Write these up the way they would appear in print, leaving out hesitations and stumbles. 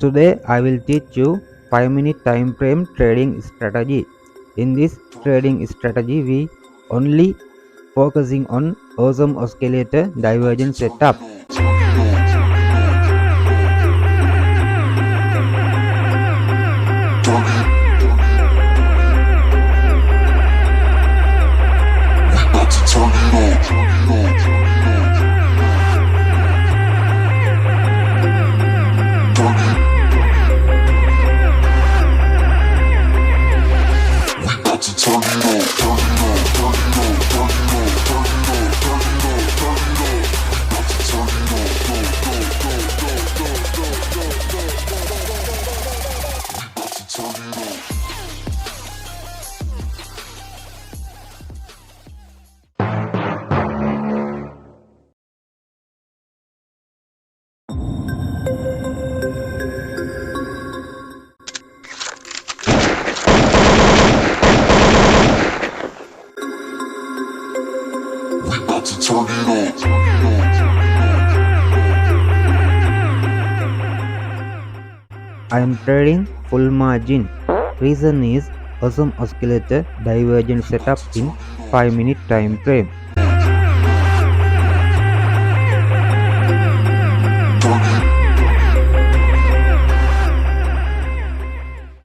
Today I will teach you 5-minute time frame trading strategy. In this trading strategy we only focusing on awesome oscillator divergence setup. I am trading full margin. Reason is awesome oscillator divergence setup in 5-minute time frame.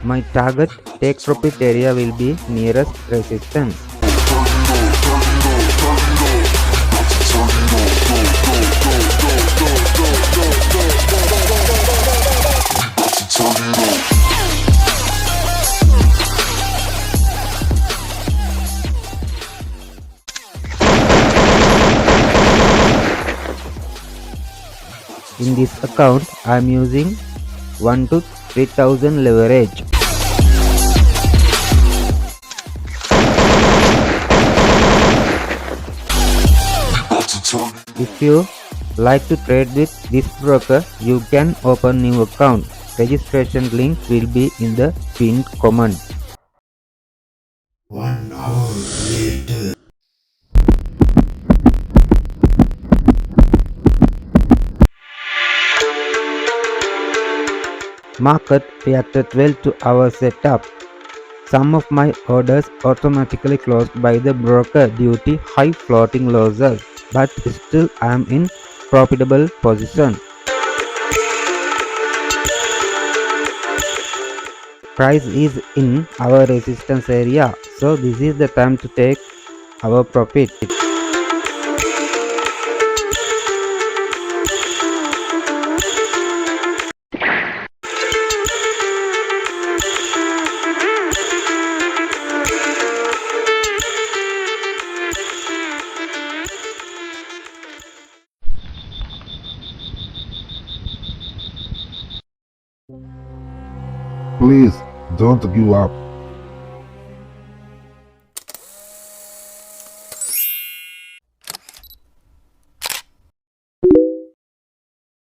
My target take profit area will be nearest resistance. In this account, I am using 1 to 3000 leverage. If you like to trade with this broker, you can open new account. Registration link will be in the pinned comment. 1 hour later. Market reacted well to our setup. Some of my orders automatically closed by the broker due to high floating losses, but still I am in profitable position. Price is in our resistance area, so this is the time to take our profit. Please don't give up.